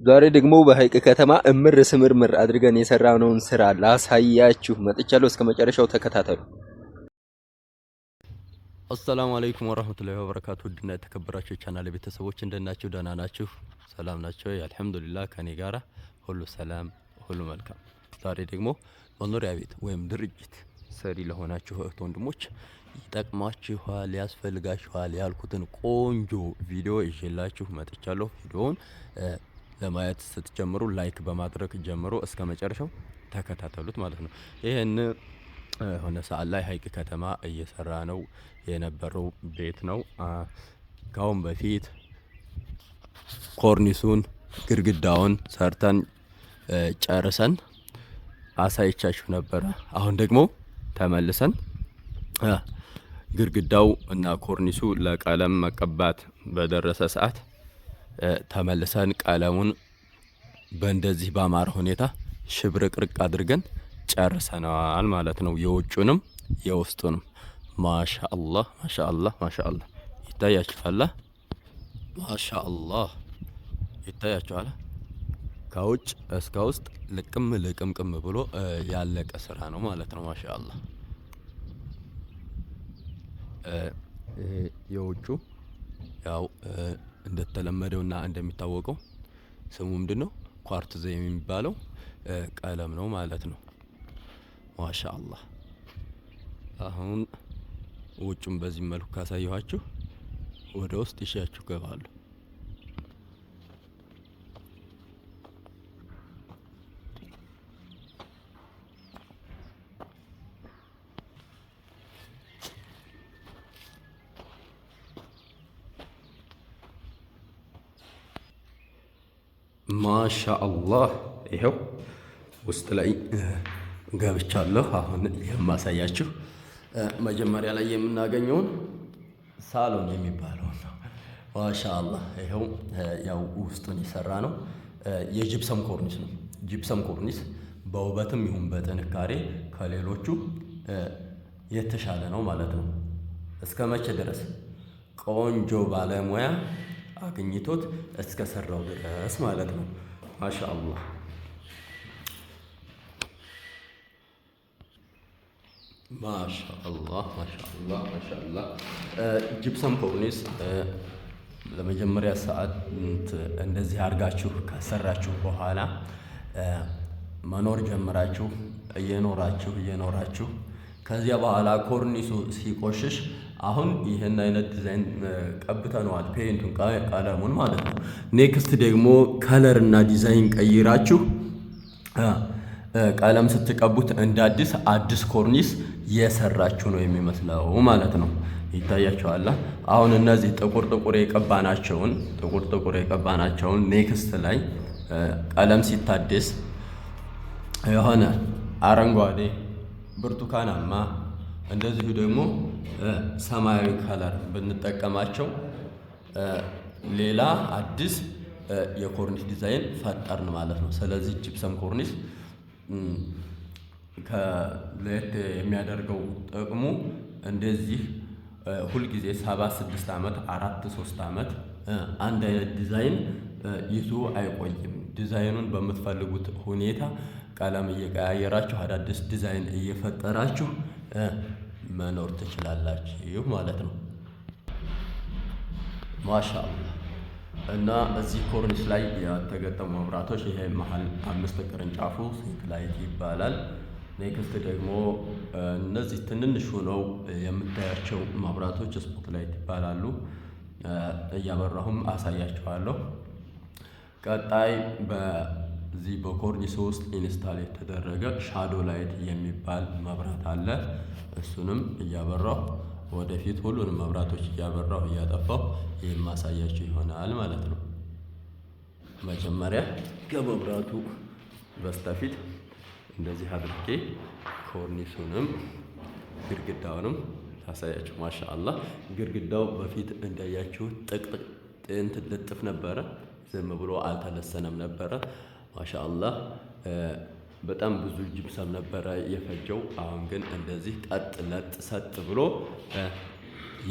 ዛሬ ደግሞ በሐይቅ ከተማ እምር ስምርምር አድርገን የሰራነውን ስራ ላሳያችሁ መጥቻለሁ። እስከ መጨረሻው ተከታተሉ። አሰላሙ አለይኩም ወራህመቱላሂ ወበረካቱ። ውድና የተከበራችሁ የቻናሌ ቤተሰቦች እንደናችሁ? ደህና ናችሁ? ሰላም ናችሁ? አልሐምዱሊላህ ከኔ ጋራ ሁሉ ሰላም፣ ሁሉ መልካም። ዛሬ ደግሞ መኖሪያ ቤት ወይም ድርጅት ሰሪ ለሆናችሁ እህት ወንድሞች ይጠቅማችኋል፣ ያስፈልጋችኋል ያልኩትን ቆንጆ ቪዲዮ ይዤላችሁ መጥቻለሁ። ቪዲዮውን ለማየት ስትጀምሩ ላይክ በማድረግ ጀምሮ እስከ መጨረሻው ተከታተሉት ማለት ነው። ይሄን ሆነ ሰዓት ላይ ሐይቅ ከተማ እየሰራ ነው የነበረው ቤት ነው። ካሁን በፊት ኮርኒሱን ግድግዳውን ሰርተን ጨርሰን አሳይቻችሁ ነበረ። አሁን ደግሞ ተመልሰን ግድግዳው እና ኮርኒሱ ለቀለም መቀባት በደረሰ ሰዓት ተመልሰን ቀለሙን በእንደዚህ ባማረ ሁኔታ ሽብርቅርቅ አድርገን ጨርሰናል ማለት ነው። የውጩንም የውስጡንም ማሻአላህ ማሻአላህ ማሻአላህ ይታያችኋል። ማሻአላህ ይታያችኋል። ከውጭ እስከ ውስጥ ልቅም ልቅምቅም ብሎ ያለቀ ስራ ነው ማለት ነው። ማሻአላህ የውጩ ያው እንደተለመደውና እንደሚታወቀው ስሙ ምንድነው? ኳርትዝ የሚባለው ቀለም ነው ማለት ነው። ማሻአላህ አሁን ውጩን በዚህ መልኩ ካሳየኋችሁ ወደ ውስጥ ይሻችሁ ገባሉ። ማሻአላህ ይሄው ውስጥ ላይ ገብቻለሁ። አሁን የማሳያችሁ መጀመሪያ ላይ የምናገኘውን ሳሎን የሚባለው ነው። ማሻአላህ ይሄው ያው ውስጡን የሰራ ነው። የጂፕሰም ኮርኒስ ነው። ጂፕሰም ኮርኒስ በውበትም ይሁን በጥንካሬ ከሌሎቹ የተሻለ ነው ማለት ነው። እስከ መቼ ድረስ ቆንጆ ባለሙያ አግኝቶት እስከ ሰራው ድረስ ማለት ነው። ማሻአላህ ማሻአላህ ማሻአላህ ማሻአላህ። ጂፕሰም ኮርኒስ ለመጀመሪያ ሰዓት እንደዚህ አድርጋችሁ ከሰራችሁ በኋላ መኖር ጀምራችሁ እየኖራችሁ ከዚያ በኋላ ኮርኒሱ ሲቆሽሽ አሁን ይሄን አይነት ዲዛይን ቀብተነዋል፣ ፔይንቱን ቀለሙን ማለት ነው። ኔክስት ደግሞ ከለር እና ዲዛይን ቀይራችሁ ቀለም ስትቀቡት እንደ አዲስ ኮርኒስ የሰራችሁ ነው የሚመስለው ማለት ነው። ይታያችኋል። አሁን እነዚህ ጥቁር ጥቁር የቀባናቸውን ኔክስት ላይ ቀለም ሲታደስ የሆነ አረንጓዴ፣ ብርቱካናማ እንደዚሁ ደግሞ ሰማያዊ ከለር ብንጠቀማቸው ሌላ አዲስ የኮርኒስ ዲዛይን ፈጠርን ማለት ነው። ስለዚህ ጂፕሰም ኮርኒስ ከለየት የሚያደርገው ጥቅሙ እንደዚህ ሁልጊዜ 7-6 ዓመት 4-3 ዓመት አንድ አይነት ዲዛይን ይዞ አይቆይም። ዲዛይኑን በምትፈልጉት ሁኔታ ቀለም እየቀያየራችሁ አዳዲስ ዲዛይን እየፈጠራችሁ መኖር ትችላላችሁ ማለት ነው። ማሻአላህ እና እዚህ ኮርኒስ ላይ የተገጠሙ መብራቶች ይሄ መሀል 5 ቅርንጫፉ ሴት ላይት ይባላል። ኔክስት ደግሞ እነዚህ ትንንሽ ሆነው የምታያቸው መብራቶች ስፖት ላይት ይባላሉ። እያበራሁም አሳያችኋለሁ። ቀጣይ በዚህ በኮርኒስ ውስጥ ኢንስታል የተደረገ ሻዶ ላይት የሚባል መብራት አለ። እሱንም እያበራሁ ወደፊት ሁሉንም መብራቶች እያበራሁ እያጠፋሁ የማሳያችሁ ይሆናል ማለት ነው። መጀመሪያ ከመብራቱ በስተፊት እንደዚህ አድርጌ ኮርኒሱንም ግድግዳውንም ታሳያችሁ። ማሻአላህ ግድግዳው በፊት እንዳያችሁት ጥቅጥቅ ልጥፍ ነበረ፣ ዝም ብሎ አልተለሰነም ነበረ። ማሻአላህ በጣም ብዙ ጂፕሰም ነበረ የፈጀው። አሁን ግን እንደዚህ ጠጥ ለጥ ሰጥ ብሎ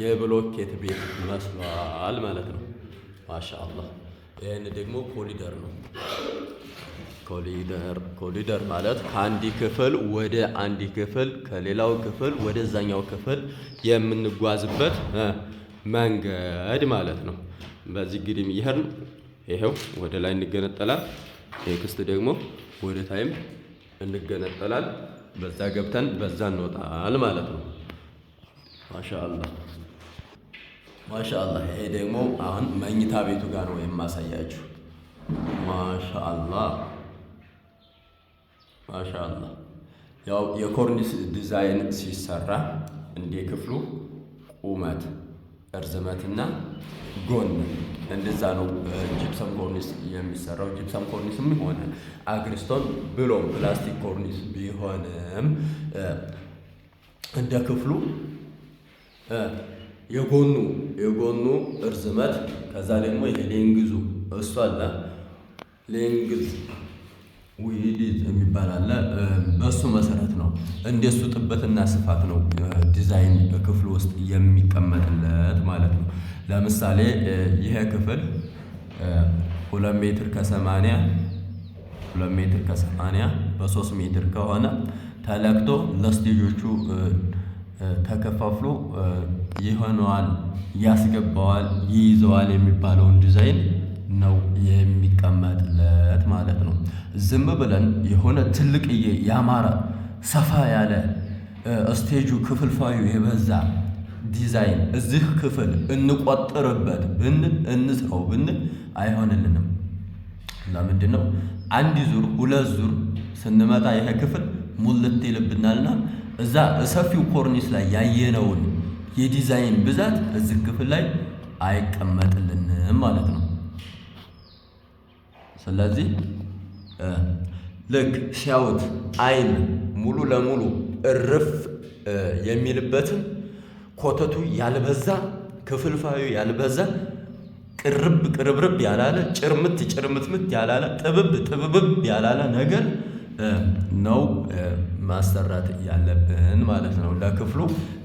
የብሎኬት ቤት መስሏል ማለት ነው። ማሻአላህ ይህን ደግሞ ኮሊደር ነው። ኮሊደር ማለት ከአንድ ክፍል ወደ አንድ ክፍል ከሌላው ክፍል ወደዛኛው ክፍል የምንጓዝበት መንገድ ማለት ነው። በዚህ እንግዲህ ይሄን ይሄው ወደ ላይ እንገነጠላል። ኔክስት ደግሞ ወደ ታይም እንገነጠላል። በዛ ገብተን በዛ እንወጣል ማለት ነው። ማሻአላህ። ይሄ ደግሞ አሁን መኝታ ቤቱ ጋር ነው የማሳያችሁ። ማሻአላህ። ያው የኮርኒስ ዲዛይን ሲሰራ እንደ ክፍሉ ቁመት እርዝመትና ጎን እንደዛ ነው ጂፕሰም ኮርኒስ የሚሰራው። ጂፕሰም ኮርኒስም ሆነ አግሪስቶን ብሎም ፕላስቲክ ኮርኒስ ቢሆንም እንደ ክፍሉ የጎኑ እርዝመት ከዛ ደግሞ ይሄ ሌንግዙ እሱ አለ። ሌንግዝ ዊድዝ የሚባል አለ። በሱ መሰረት ነው እንደሱ ጥበትና ስፋት ነው ዲዛይን ክፍሉ ውስጥ የሚቀመጥለት ማለት ነው። ለምሳሌ ይሄ ክፍል 2 ሜትር ከ80 በ3 ሜትር ከሆነ ተለክቶ ለስቴጆቹ ተከፋፍሎ ይሆነዋል፣ ያስገባዋል፣ ይይዘዋል የሚባለውን ዲዛይን ነው የሚቀመጥለት ማለት ነው። ዝም ብለን የሆነ ትልቅዬ ያማረ ሰፋ ያለ ስቴጁ ክፍልፋዩ የበዛ ዲዛይን እዚህ ክፍል እንቆጥርበት ብንል እንስራው ብንል አይሆንልንም። ለምንድን ነው? አንድ ዙር 2 ዙር ስንመጣ ይሄ ክፍል ሙልት ይልብናልና እዛ ሰፊው ኮርኒስ ላይ ያየነውን የዲዛይን ብዛት እዚህ ክፍል ላይ አይቀመጥልንም ማለት ነው። ስለዚህ ልክ ሲያዩት አይን ሙሉ ለሙሉ እርፍ የሚልበትን ኮተቱ ያልበዛ ክፍልፋዩ ያልበዛ ቅርብርብ ያላለ ጭርምትምት ያላለ ጥብብ ያላለ ነገር ነው ማሰራት ያለብን ማለት ነው።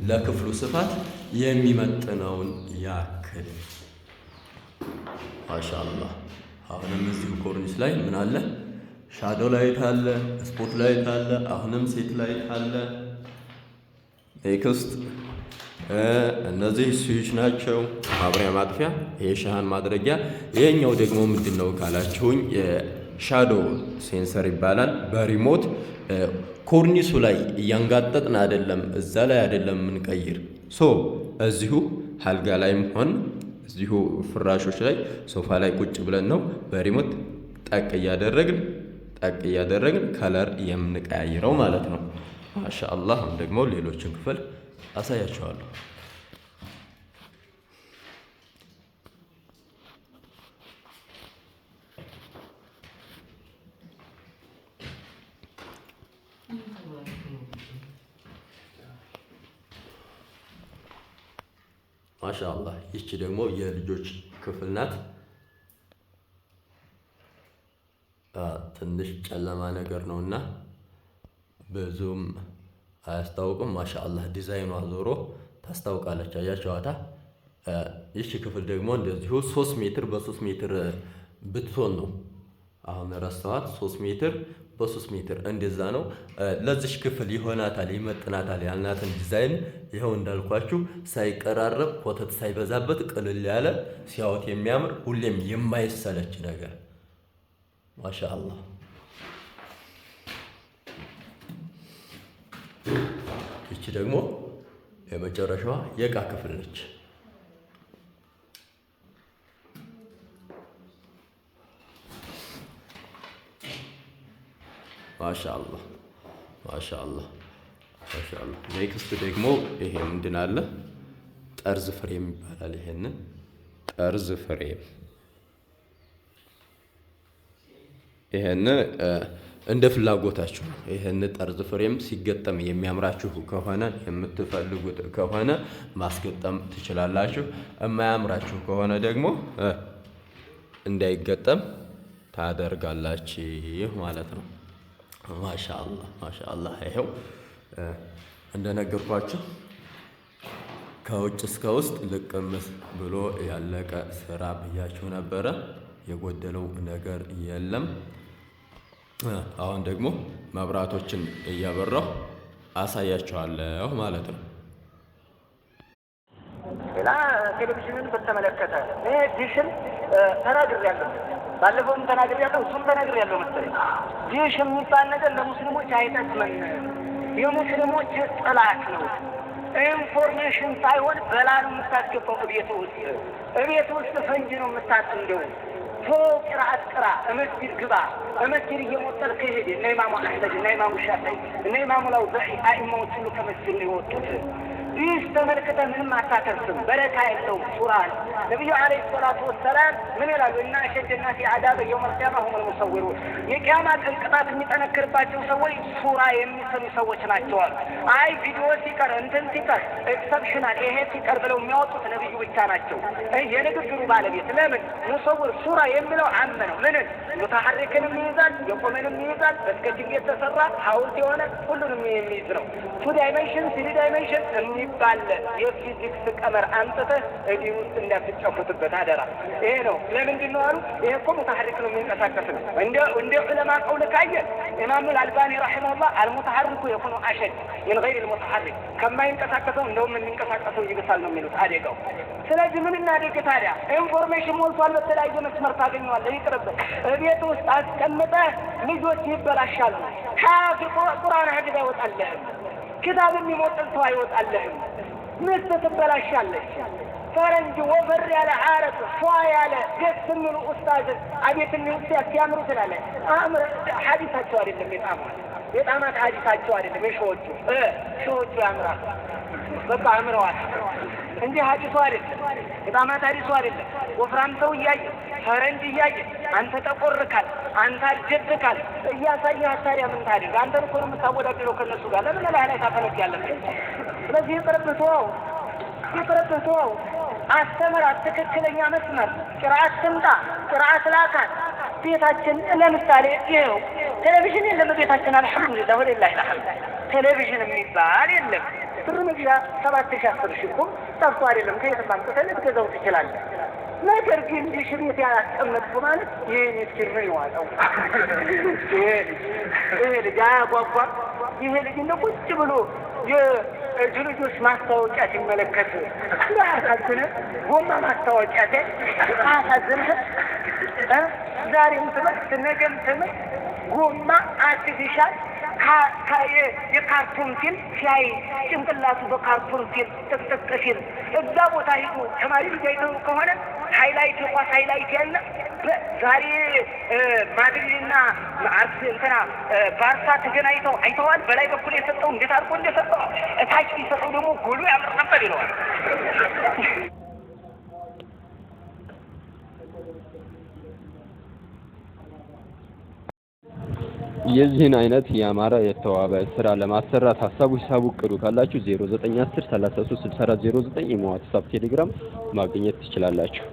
ለክፍሉ ስፋት የሚመጥነውን ያክል ማሻአላህ። አሁንም እዚሁ ኮርኒስ ላይ ምን አለ? ሻዶ ላይት አለ፣ ስፖት ላይት አለ፣ አሁንም ሴት ላይት አለ። ኔክስት እነዚህ ስዊች ናቸው፣ ማብሪያ ማጥፊያ፣ ይሄ ሻሃን ማድረጊያ። ይሄኛው ደግሞ ምንድነው ካላችሁኝ ሻዶ ሴንሰር ይባላል። በሪሞት ኮርኒሱ ላይ እያንጋጠጥን አይደለም፣ እዛ ላይ አይደለም የምንቀይር። እዚሁ አልጋ ላይም ሆን እዚሁ ፍራሾች ላይ ሶፋ ላይ ቁጭ ብለን ነው በሪሞት ጠቅ እያደረግን ከለር የምንቀያይረው ማለት ነው። ማሻአላህ። አሁን ደግሞ ሌሎችን ክፍል አሳያቸዋለሁ። ማሻአላህ። ይቺ ደግሞ የልጆች ክፍል ናት። ትንሽ ጨለማ ነገር ነውና ብዙም አያስታውቅም። ማሻአላህ ዲዛይኗ ዞሮ ታስታውቃለች። አያችኋታ። ይቺ ክፍል ደግሞ እንደዚሁ 3 ሜትር በ3 ሜትር ብትሆን ነው። አሁን ረስተዋት 3 ሜትር በ3 ሜትር እንደዛ ነው። ለዚች ክፍል ይሆናታል ይመጥናታል ያልናትን ዲዛይን ይኸው እንዳልኳችሁ ሳይቀራረብ ኮተት ሳይበዛበት ቅልል ያለ ሲያዩት የሚያምር ሁሌም የማይሰለች ነገር ማሻአላህ። ይቺ ደግሞ የመጨረሻዋ የዕቃ ክፍል ነች። ማሻአላህ። ኔክስት ደግሞ ይሄ ምንድን አለ? ጠርዝ ፍሬም ይባላል። ይሄን ጠርዝ ፍሬም እንደ ፍላጎታችሁ ይሄን ጠርዝ ፍሬም ሲገጠም የሚያምራችሁ ከሆነ የምትፈልጉት ከሆነ ማስገጠም ትችላላችሁ። የማያምራችሁ ከሆነ ደግሞ እንዳይገጠም ታደርጋላችሁ ማለት ነው። ማሻአላህ። ይሄው እንደነገርኳችሁ ከውጭ እስከ ውስጥ ልቅም ብሎ ያለቀ ስራ ብያችሁ ነበረ። የጎደለው ነገር የለም። አሁን ደግሞ መብራቶችን እያበራሁ አሳያችኋለሁ ማለት ነው። ሌላ ቴሌቪዥንን በተመለከተ እኔ ዲሽን ተናግሬያለሁ፣ ባለፈውም ተናግሬያለሁ፣ እሱም ተናግሬያለሁ መሰለኝ። ዲሽ የሚባል ነገር ለሙስሊሞች አይጠቅምም፣ የሙስሊሞች ጠላት ነው። ኢንፎርሜሽን ሳይሆን በላ ነው የምታስገባው። እቤት ውስጥ ፈንጂ ነው የምታጥንደው። ቅራአት ቅራ፣ መስጊድ ግባ፣ መስጊድ እየሞጠልክ ሄድ። እነ ኢማሙ አሕመድ እነ ኢማሙ ሻፊዒ እነ ኢማሙ አውዛዒ አኢማዎች ሁሉ ከመስጊድ ነው የወጡት። ይህ ተመልክተ ምንም አታተርፍም፣ በረካ የለውም። ሱራ ነው። ነቢዩ ዓለይሂ ሰላቱ ወሰላም ምን ይላሉ? እና አሸደ ናሲ ዐዛበ የውመል ቂያማ ሁሙል ሙሰዊሩን፣ የቂያማ ቀን ቅጣት የሚጠነክርባቸው ሰዎች ሱራ የሚሰሩ ሰዎች ናቸው አሉ። አይ ቪዲዮ ሲቀር እንትን ሲቀር ኤክሰፕሽናል ይሄ ሲቀር ብለው የሚያወጡት ነቢዩ ብቻ ናቸው፣ የንግግሩ ባለቤት። ለምን ሙሰውር ሱራ የሚለው አመ ነው። ምንን ሙተሐሪክንም ይይዛል፣ የቆመንም ይይዛል፣ በስኬቲንግ የተሰራ ሐውልት የሆነ ሁሉንም የሚይዝ ነው። ቱ ዳይሜንሽን ስሪ ዳይሜንሽን የሚባል የፊዚክስ ቀመር አምጥተህ እዚህ ውስጥ እንዳትጨፉትበት አደራ። ይሄ ነው። ለምንድን ነው አሉ? ይሄ እኮ ሙተሐሪክ ነው፣ የሚንቀሳቀስ ነው። እንደ ዑለማ ቀውል ካየን ኢማሙ አልባኒ ረሒመሁላህ አልሙተሐሪኩ የኩኑ አሸድ ሚን ገይሪ ልሙተሐሪክ፣ ከማይንቀሳቀሰው እንደውም የሚንቀሳቀሰው ይብሳል ነው የሚሉት አደጋው። ስለዚህ ምን እናድርግ ታዲያ? ኢንፎርሜሽን ሞልቷል፣ በተለያየ መስመር ታገኘዋለህ። ይቅርብህ። እቤት ውስጥ አስቀምጠህ ልጆች ይበላሻሉ። ቁርአን ሐዲስ አይወጣልህም። ክታብ የሚሞጥል ሰው አይወጣልህም። ሚስት ትበላሻለች። ፈረንጅ ወፈር ያለ ዓረብ ፏ ያለ ደስ የሚሉ ኡስታዝን አቤት የሚውስ ያሲያምሩ ትላለህ። ሐዲሳቸው አይደለም የጣማት ሐዲሳቸው አይደለም። ሾዎቹ ያምራል፣ በቃ አምረዋል እንጂ ሐዲሱ አይደለም። የጣማት ሐዲሱ አይደለም። ወፍራም ሰው እያየ ፈረንጅ እያየ አንተ ጠቆርካል፣ አንተ አጀብካል እያሳየህ ታዲያ ምን ታድርግ? አንተን እኮ ነው የምታወዳድረው ከነሱ ጋር። ለምን ላይ ታፈነጃለህ? ስለዚህ ይቅርብህ፣ ተወው። አስተምራት፣ ትክክለኛ መስመር ቅርአት ትምጣ፣ ቅርአት ላካት። ቤታችን ለምሳሌ ይኸው ቴሌቪዥን የለም ቤታችን። አልሐምዱሊላህ ወሊላሂ አልሐምድ። ቴሌቪዥን የሚባል የለም። ብር መግዣ 7,000 10,000 እኮ ጠፍቶ አይደለም፣ ከየትም አምጥተህ ልትገዛው ትችላለህ። ነገር ግን ዲሽ ቤት ያላስቀመጥኩ ማለት ይህን ምስኪን ምን ይዋጣው? ይሄ ልጅ አያጓጓም? ይሄ ልጅ እንደ ቁጭ ብሎ የልጆች ማስታወቂያ ሲመለከት አያሳዝንህ? ጎማ ማስታወቂያ አያሳዝንህ? ዛሬም ትምህርት ነገም ትምህርት ጎማ አርቲፊሻል የካርቱን ፊልም ሲያይ ጭንቅላቱ በካርቱን ፊልም ጥቅጥቅ ሲል እዛ ቦታ ሂዶ ተማሪ ልጅ አይተው ከሆነ ሃይላይት ኳስ ሃይላይት ያለ ዛሬ ማድሪድና ባርሳ ተገናኝተው አይተዋል። በላይ በኩል የሰጠው እንዴት አድርጎ እንደሰጠው እታች ቢሰጠው ደግሞ ጎሉ ያምር ነበር ይለዋል። የዚህን አይነት ያማረ የተዋበ ስራ ለማሰራት ሀሳቡ ሂሳቡ እቅዱ ካላችሁ 0910 33 64 09 ኢሞ፣ ዋትስአፕ፣ ቴሌግራም ማግኘት ትችላላችሁ።